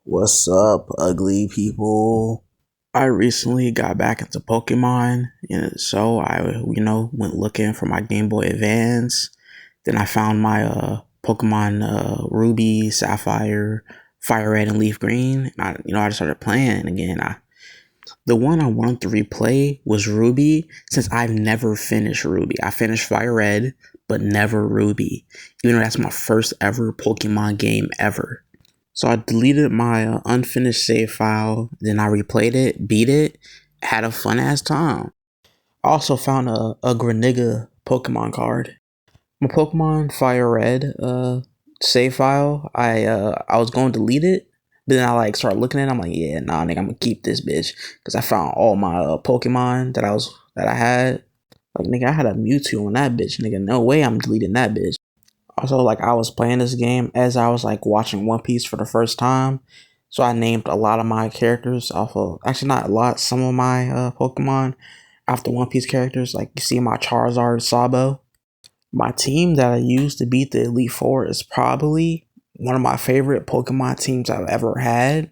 What's up, ugly people? I recently got back into Pokemon, and so I, went looking for my Game Boy Advance. Then I found my Pokemon Ruby, Sapphire, Fire Red, and Leaf Green. And I just started playing again. The one I wanted to replay was Ruby, since I've never finished Ruby. I finished Fire Red, but never Ruby, even though that's my first ever Pokemon game ever. So I deleted my unfinished save file, then I replayed it, beat it, had a fun ass time. I also found a Greninja Pokemon card. My Pokemon Fire Red save file, I was going to delete it, but then I started looking at it, I'm like, yeah, nah nigga, I'm gonna keep this bitch. Cause I found all my Pokemon that I had. Like nigga, I had a Mewtwo on that bitch, nigga. No way I'm deleting that bitch. Also, I was playing this game as I was watching One Piece for the first time. So I named a lot of my characters off of, actually not a lot, some of my Pokemon after One Piece characters. Like you see my Charizard, Sabo. My team that I used to beat the Elite Four is probably one of my favorite Pokemon teams I've ever had.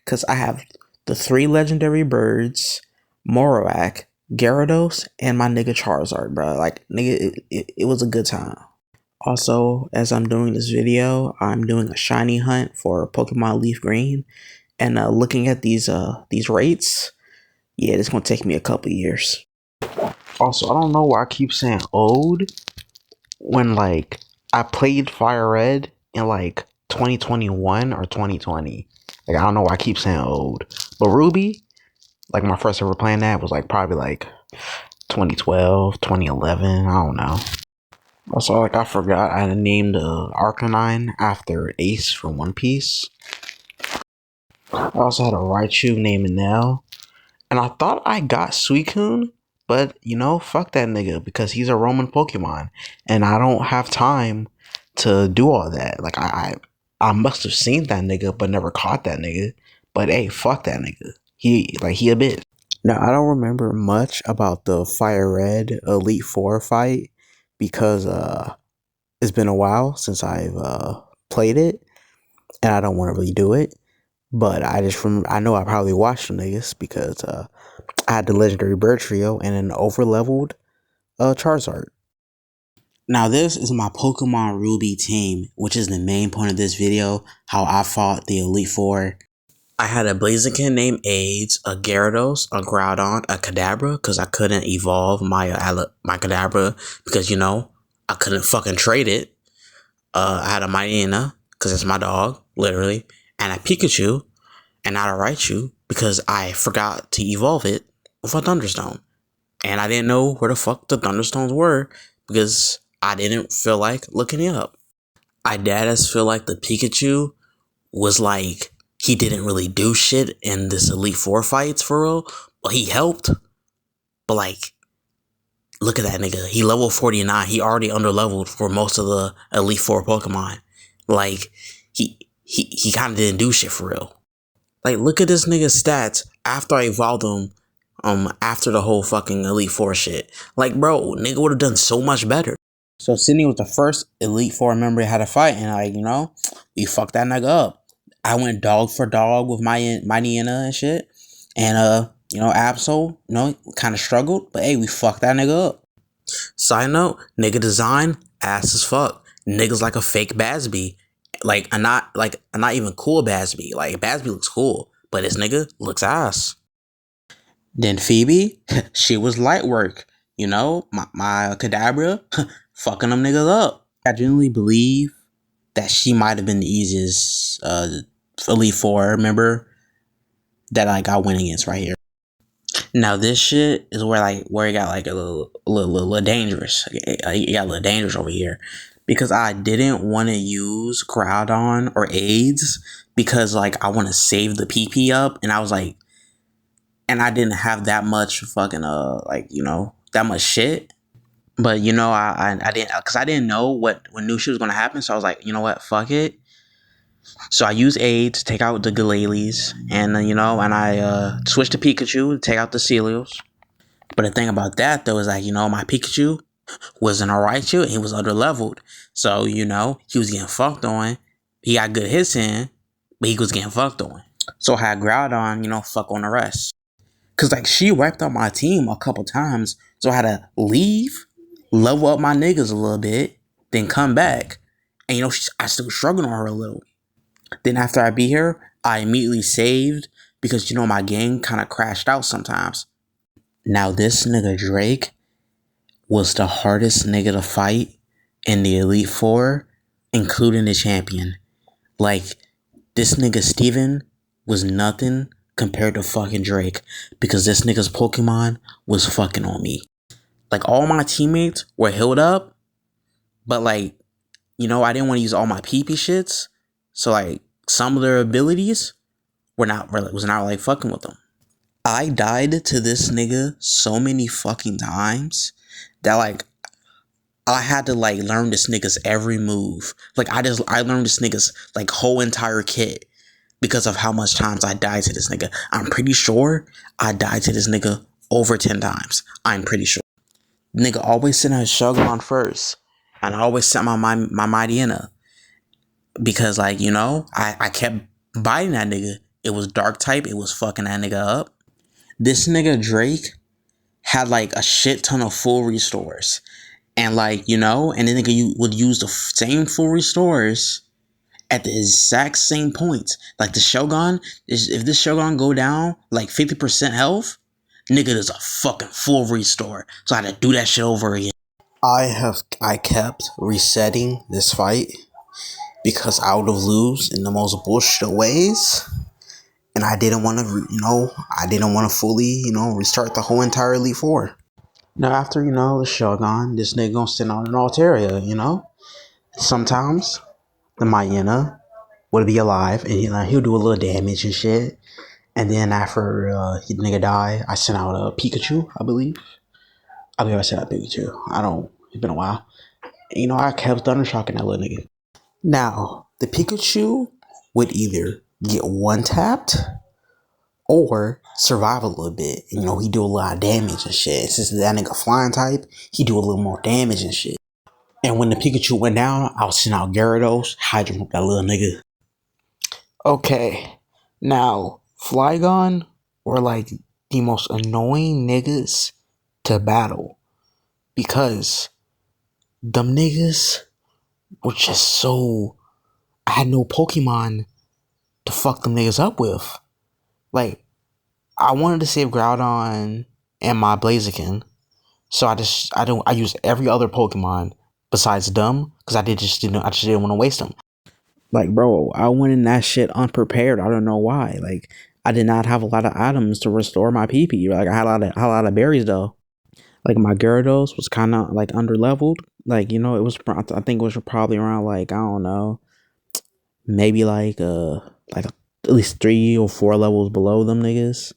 Because I have the three legendary birds, Marowak, Gyarados, and my nigga Charizard, bro. Like, nigga, it was a good time. Also, as I'm doing this video, I'm doing a shiny hunt for Pokemon Leaf Green, and looking at these rates, yeah, it's gonna take me a couple years. Also, I don't know why I keep saying old when I played Fire Red in 2021 or 2020. I don't know why I keep saying old, but Ruby, my first ever playing that was probably 2012, 2011. I don't know. Also, I forgot I named Arcanine after Ace from One Piece. I also had a Raichu named Nell. And I thought I got Suicune, but fuck that nigga because he's a Roman Pokemon. And I don't have time to do all that. I must have seen that nigga, but never caught that nigga. But hey, fuck that nigga. He a bitch. Now, I don't remember much about the Fire Red Elite Four fight because it's been a while since I've played it, and I don't want to really do it. But I know I probably watched the niggas because I had the legendary bird trio and an overleveled Charizard. Now this is my Pokemon Ruby team, which is the main point of this video, how I fought the Elite Four. I had a Blaziken named AIDS, a Gyarados, a Groudon, a Kadabra, because I couldn't evolve my Kadabra because, I couldn't fucking trade it. I had a Mightyena, because it's my dog, literally, and a Pikachu, and not a Raichu, because I forgot to evolve it with a Thunderstone. And I didn't know where the fuck the Thunderstones were, because I didn't feel like looking it up. I deadass feel like the Pikachu was he didn't really do shit in this Elite Four fights for real. Well, he helped, but look at that nigga. He level 49. He already underleveled for most of the Elite Four Pokemon. He kind of didn't do shit for real. Look at this nigga's stats after I evolved him. After the whole fucking Elite Four shit. Bro, nigga would have done so much better. So Sydney was the first Elite Four member I had to fight, and we fucked that nigga up. I went dog for dog with my Niana and shit. And Absol, kind of struggled, but hey, we fucked that nigga up. Side note, nigga design, ass as fuck. Nigga's like a fake Basby. I'm not even cool Basby. Basby looks cool, but this nigga looks ass. Then Phoebe, she was light work. My Kadabra, fucking them niggas up. I genuinely believe that she might have been the easiest Elite Four member that I went against right here. Now this shit is where it got a little dangerous. It got a little dangerous over here because I didn't want to use Groudon or AIDS because I want to save the PP up, and I was and I didn't have that much fucking that much shit. But I didn't, because I didn't know what new shit was gonna happen. So I was like, you know what, fuck it. So I used A to take out the Galeles, and and I switched to Pikachu to take out the Celios. But the thing about that though is my Pikachu was an Raichu and he was underleveled. So he was getting fucked on. He got good hits in, but he was getting fucked on. So I had Groudon, fuck on the rest. Cause like she wiped out my team a couple times, so I had to leave, level up my niggas a little bit, then come back, and I still struggled on her a little. Then after I beat her, I immediately saved because my game kind of crashed out sometimes. Now this nigga Drake was the hardest nigga to fight in the Elite Four, including the champion. Like, this nigga Steven was nothing compared to fucking Drake because this nigga's Pokemon was fucking on me. Like, all my teammates were healed up, but like, I didn't want to use all my PP shits. So like, some of their abilities was not like fucking with them. I died to this nigga so many fucking times that like I had to like learn this nigga's every move. Like I learned this nigga's like whole entire kit because of how much times I died to this nigga. I'm pretty sure I died to this nigga over 10 times. I'm pretty sure. Nigga always sent a Shogun first. And I always sent my Mightyena. Because like, I kept biting that nigga. It was dark type. It was fucking that nigga up. This nigga Drake had like a shit ton of full restores. And like, and then nigga you would use the same full restores at the exact same points. Like the Shogun, if this Shogun go down like 50% health, nigga does a fucking full restore. So I had to do that shit over again. I kept resetting this fight because I would have lose in the most bullshit ways. And I didn't want to, fully, restart the whole entire Elite Four. Now after, the Shogun, this nigga gonna send out an Altaria, Sometimes the Mayena would be alive and he'll do a little damage and shit. And then after the nigga die, I sent out a Pikachu, I believe. I sent out Pikachu. It's been a while. I kept Thundershocking that little nigga. Now, the Pikachu would either get one tapped or survive a little bit. He do a lot of damage and shit. Since that nigga flying type, he do a little more damage and shit. And when the Pikachu went down, I'll send out Gyarados, Hydro Pump that little nigga. Okay, now Flygon were like the most annoying niggas to battle because them niggas were just so. I had no Pokemon to fuck them niggas up with. Like, I wanted to save Groudon and my Blaziken, so I used every other Pokemon besides them because I just didn't want to waste them. Like, bro, I went in that shit unprepared. I don't know why. Like, I did not have a lot of items to restore my PP. Like, I had a lot of berries though. Like, my Gyarados was kind of like under leveled. Like, it was. I think it was probably around like, I don't know, maybe like at least 3 or 4 levels below them niggas.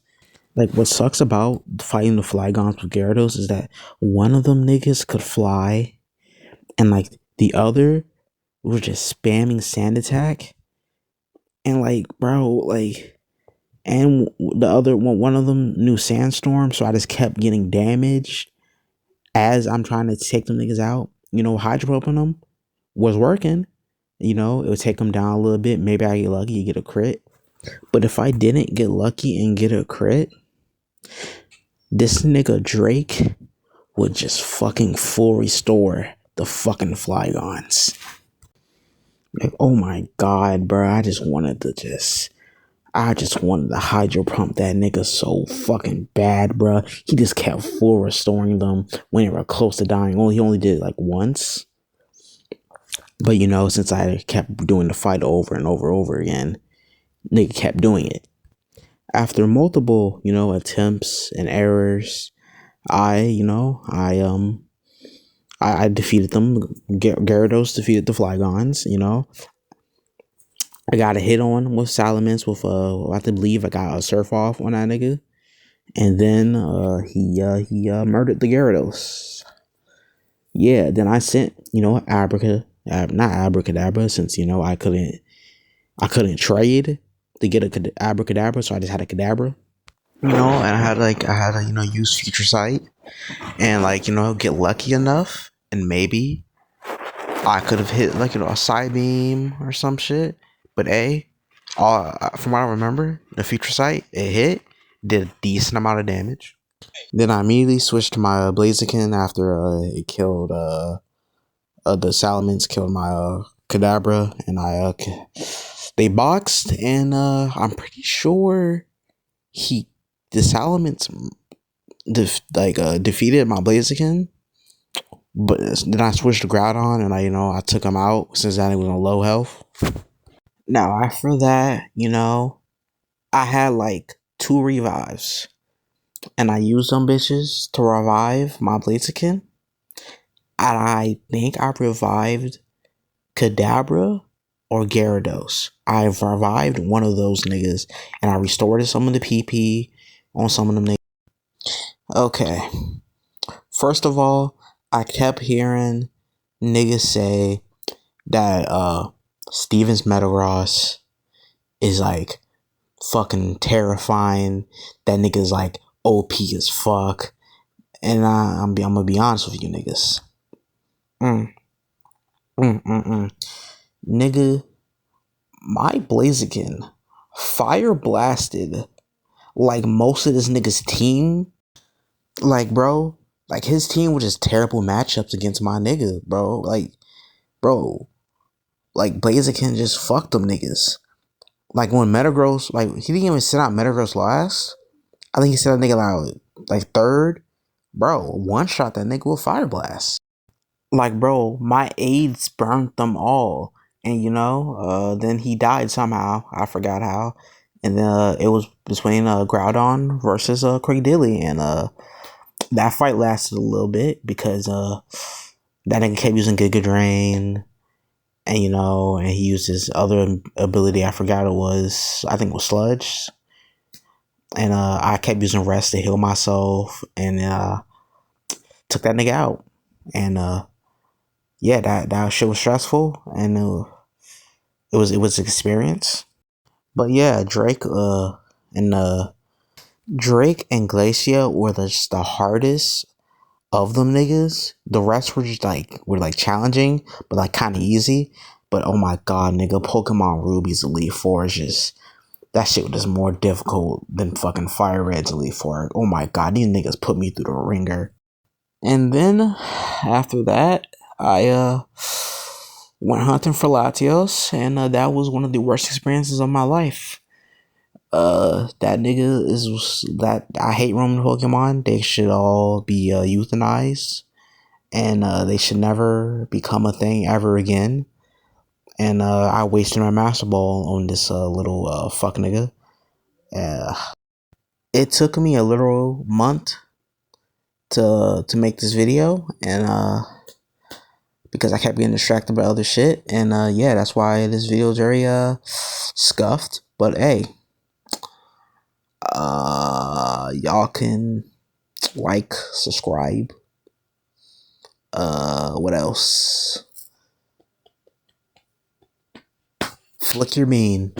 Like, what sucks about fighting the Flygons with Gyarados is that one of them niggas could fly, and like the other was just spamming Sand Attack, and like, bro, like, and the other one of them knew Sandstorm, so I just kept getting damaged as I'm trying to take them niggas out. Hydro Pumping them was working. It would take them down a little bit. Maybe I get lucky, get a crit. But if I didn't get lucky and get a crit, this nigga Drake would just fucking full restore the fucking Flygons. Like, oh my god, bro. I just wanted to Hydro Pump that nigga so fucking bad, bro. He just kept full restoring them when they were close to dying. He only did it like once. But since I kept doing the fight over and over again, nigga kept doing it. After multiple, attempts and errors, I defeated them. Gyarados defeated the Flygons, I got a hit on with Salamence with I believe I got a Surf Off on that nigga. And then he murdered the Gyarados. Yeah, then I sent, not Abracadabra, since I couldn't trade to get a Abracadabra, so I just had a Kadabra. And I had to, use Future Sight and get lucky enough, and maybe I could have hit a Psybeam or some shit. But From what I remember, the future sight it hit, did a decent amount of damage. Then I immediately switched to my Blaziken after it killed the Salamence killed my Kadabra, and they boxed, and I'm pretty sure the Salamence defeated my Blaziken. But then I switched to Groudon, and I took him out since that he was on low health. Now after that, I had like 2 revives, and I used them bitches to revive my Blaziken. And I think I revived Kadabra or Gyarados. I revived one of those niggas, and I restored some of the PP on some of them niggas. Okay, first of all, I kept hearing niggas say that Steven's Metagross is like fucking terrifying. That nigga's like OP as fuck. And I'm gonna be honest with you niggas. Nigga, my Blaziken fire blasted like most of this nigga's team. Like, bro, like his team was just terrible matchups against my nigga, bro. Bro, like Blaziken just fucked them niggas. Like when Metagross, like he didn't even send out Metagross last. I think he sent a nigga like third. Bro, one shot that nigga with Fire Blast. Like, bro, my aides burnt them all. And then he died somehow. I forgot how. And it was between Groudon versus Craigdilly. And that fight lasted a little bit because that nigga kept using Giga Drain. And and he used his other ability. I forgot it was. I think it was Sludge. And I kept using Rest to heal myself. And took that nigga out. And yeah, that shit was stressful. And it was an experience. But yeah, Drake and Glacia were just the hardest of them niggas. The rest were just like challenging, but like kind of easy. But oh my god, nigga, Pokemon Ruby's Elite Four is just that shit was just more difficult than fucking Fire Red's Elite Four. Oh my god, these niggas put me through the ringer. And then after that, I went hunting for Latios, and that was one of the worst experiences of my life. That nigga is that I hate roaming Pokemon. They should all be euthanized, and they should never become a thing ever again. And I wasted my Master Ball on this little fuck nigga. It took me a literal month to make this video, and because I kept getting distracted by other shit, and yeah, that's why this video is very scuffed. But hey, y'all can like, subscribe. What else? Flick your bean.